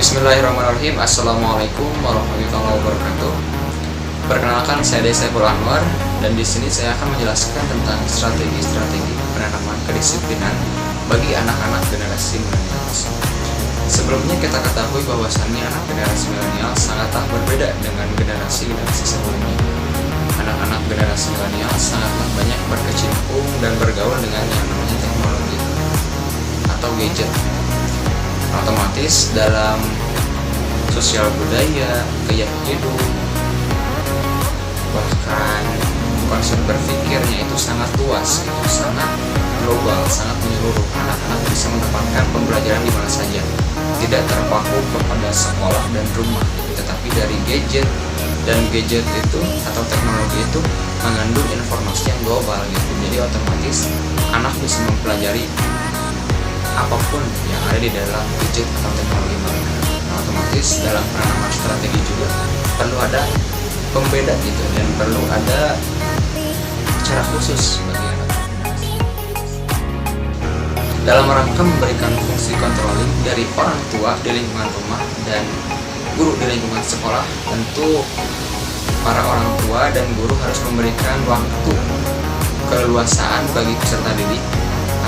Bismillahirrahmanirrahim. Assalamualaikum warahmatullahi wabarakatuh. Perkenalkan, saya Saiful Anwar, dan di sini saya akan menjelaskan tentang strategi-strategi penanaman kedisiplinan bagi anak-anak generasi milenial. Sebelumnya kita ketahui bahwasannya anak generasi milenial sangatlah berbeda dengan generasi-generasi sebelumnya. Anak-anak generasi milenial sangatlah banyak berkecimpung dan bergaul dengan yang namanya teknologi atau gadget. Otomatis dalam sosial budaya, gaya hidup, bahkan konsep berpikirnya itu sangat luas, sangat global, sangat menyeluruh. Anak-anak bisa mendapatkan pembelajaran di mana saja, tidak terpaku kepada sekolah dan rumah, tetapi dari gadget. Dan gadget itu atau teknologi itu mengandung informasi yang global gitu. Jadi otomatis anak bisa mempelajari apapun yang ada di dalam gadget atau teknologi mereka. Nah, otomatis dalam penanaman strategi juga perlu ada pembeda gitu, dan perlu ada cara khusus bagi anak. Dalam rangka memberikan fungsi controlling dari orang tua di lingkungan rumah dan guru di lingkungan sekolah, tentu para orang tua dan guru harus memberikan waktu keleluasaan bagi peserta didik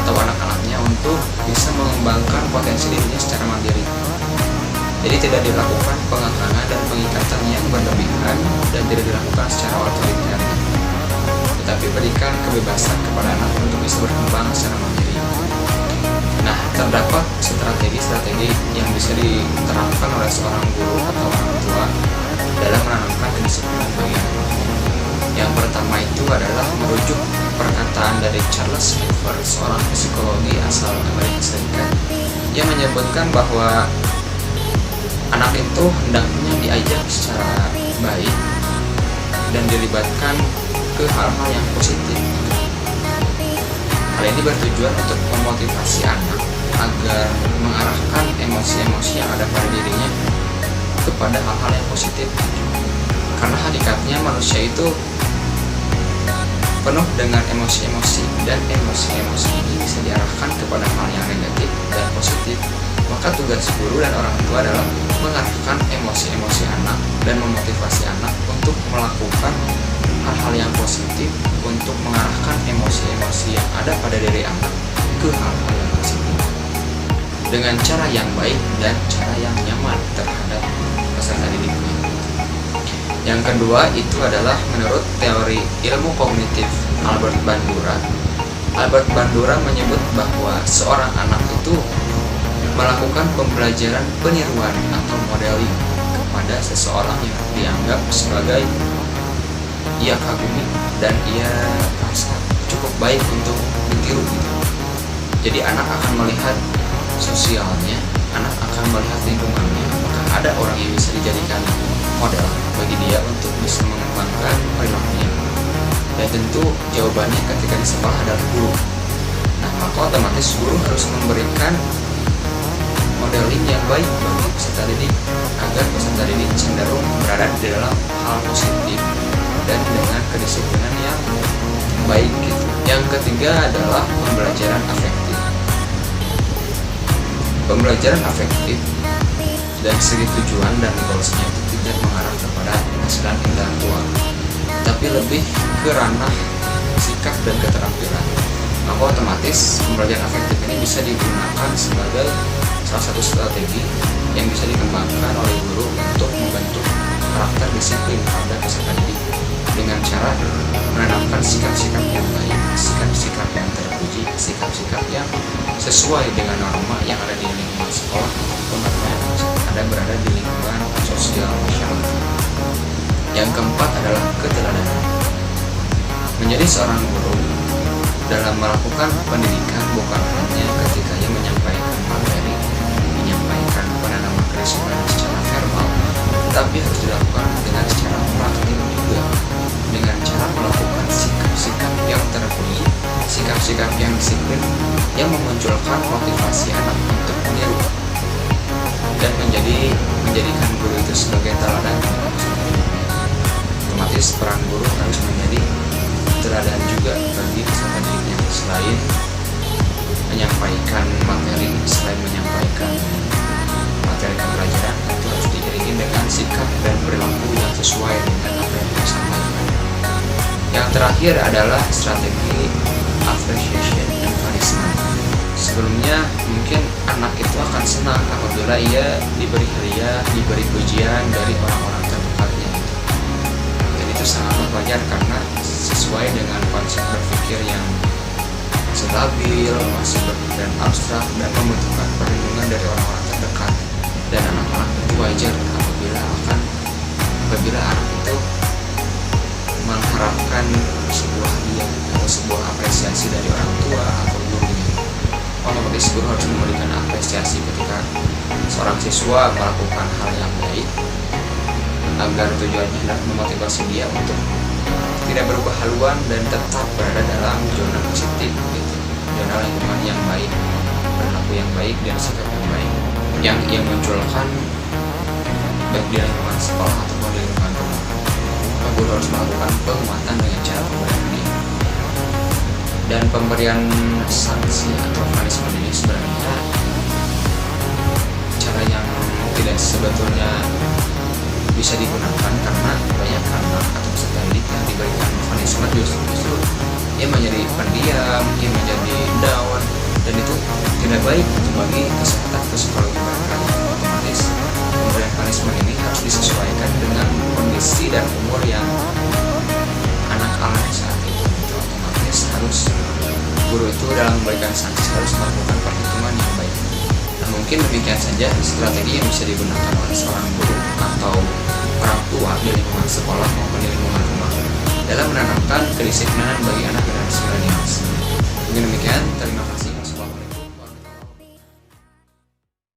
atau anak-anaknya untuk bisa mengembangkan potensi dirinya secara mandiri. Jadi tidak dilakukan pengekangan dan pengikatan yang berlebihan dan tidak dilakukan secara otoriter, tetapi berikan kebebasan kepada anak untuk bisa berkembang secara mandiri. Nah, terdapat strategi-strategi yang bisa diterapkan oleh seorang guru atau orang tua dalam menanamkan kedisiplinan bagi anak. Yang pertama itu adalah merujuk perkataan dari Charles Clifford, seorang psikologi asal Amerika Serikat, yang menyebutkan bahwa anak itu hendaknya diajak secara baik dan dilibatkan ke hal-hal yang positif. Hal ini bertujuan untuk memotivasi anak agar mengarahkan emosi-emosi yang ada pada dirinya kepada hal-hal yang positif. Karena hakikatnya manusia itu penuh dengan emosi-emosi, dan emosi-emosi ini bisa diarahkan kepada hal yang negatif dan positif. Maka tugas guru dan orang tua adalah mengarahkan emosi-emosi anak dan memotivasi anak untuk melakukan hal-hal yang positif, untuk mengarahkan emosi-emosi yang ada pada diri anak ke hal-hal yang positif dengan cara yang baik dan cara yang nyaman terhadap peserta didiknya. Yang kedua itu adalah menurut teori ilmu kognitif Albert Bandura. Albert Bandura menyebut bahwa seorang anak itu melakukan pembelajaran peniruan atau modeling kepada seseorang yang dianggap sebagai ia kagumi dan ia rasa cukup baik untuk ditiru gitu. Jadi anak akan melihat sosialnya, anak akan melihat lingkungannya, apakah ada orang yang bisa dijadikan model bagi dia untuk bisa mengembangkan perilakunya. Dan tentu jawabannya ketika di sekolah adalah guru. Nah, maka otomatis guru harus memberikan modeling yang baik bagi peserta didik agar peserta didik cenderung berada di dalam hal positif dan dengan kedisiplinan yang baik gitu. Yang ketiga adalah pembelajaran afektif. Pembelajaran afektif dari segi tujuan dan goalsnya itu tidak mengarah kepada penghasilan intelektual, tapi lebih ke ranah sikap dan keterampilan. Maka otomatis pembelajaran afektif ini bisa digunakan sebagai salah satu strategi yang bisa dikembangkan oleh guru untuk membentuk karakter disiplin pada peserta didik dengan cara menanamkan sikap-sikap yang baik, sikap-sikap yang terpuji, sikap-sikap yang sesuai dengan norma yang ada di lingkungan sekolah ataupun norma yang ada berada di lingkungan sosial masyarakat. Yang keempat adalah keteladanan. Menjadi seorang guru dalam melakukan pendidikan bukan hanya ketika ia menyampaikan materi, menyampaikan penanaman kedisiplinan secara verbal, tetapi harus dilakukan dengan secara praktik juga, dengan cara melakukan sikap-sikap yang terpuji, sikap-sikap yang disiplin, yang memunculkan motivasi anak untuk meniru dan menjadikan guru itu sebagai teladan. Otomatis peran guru harus menjadi teladan juga bagi peserta didiknya. Selain menyampaikan materi, selain menyampaikan materi pembelajaran, sesuai dengan apa yang kita sampaikan. Yang terakhir adalah strategi appreciation and punishment. Sebelumnya mungkin anak itu akan senang apabila ia diberi hadiah, diberi pujian dari orang-orang terdekatnya. Dan itu sangat wajar karena sesuai dengan konsep berpikir yang masih labil, masih berpikiran abstrak dan membutuhkan perlindungan dari orang-orang terdekat. Dan anak-anak itu wajar apabila anak itu mengharapkan sebuah hadiah atau sebuah apresiasi dari orang tua atau gurunya. Otomatis guru harus memberikan apresiasi ketika seorang siswa melakukan hal yang baik, agar tujuannya adalah memotivasi dia untuk tidak berubah haluan dan tetap berada dalam zona positif, zona lingkungan yang baik, perilaku yang baik dan sikap yang baik yang ia munculkan baik di lingkungan sekolah ataupun di lingkungan rumah. Maka guru harus melakukan penguatan dengan cara pemberian ini. Dan pemberian sanksi atau punishment ini sebenarnya cara yang tidak sebetulnya bisa digunakan, karena banyak anak atau peserta didik yang diberikan punishment justru ia menjadi pendiam, ia menjadi down, dan itu tidak baik bagi kesehatan psikologi mereka. Otomatis pemberian punishment ini harus disesuaikan dengan kondisi dan umur yang anak alami saat itu. Otomatis harus guru itu dalam memberikan sanksi harus melakukan perhitungan yang baik. Nah, mungkin demikian saja strategi yang bisa digunakan oleh seorang guru atau orang tua di lingkungan sekolah maupun di lingkungan rumah dalam menanamkan kedisiplinan bagi anak generasi milenial. Mungkin demikian, terima kasih.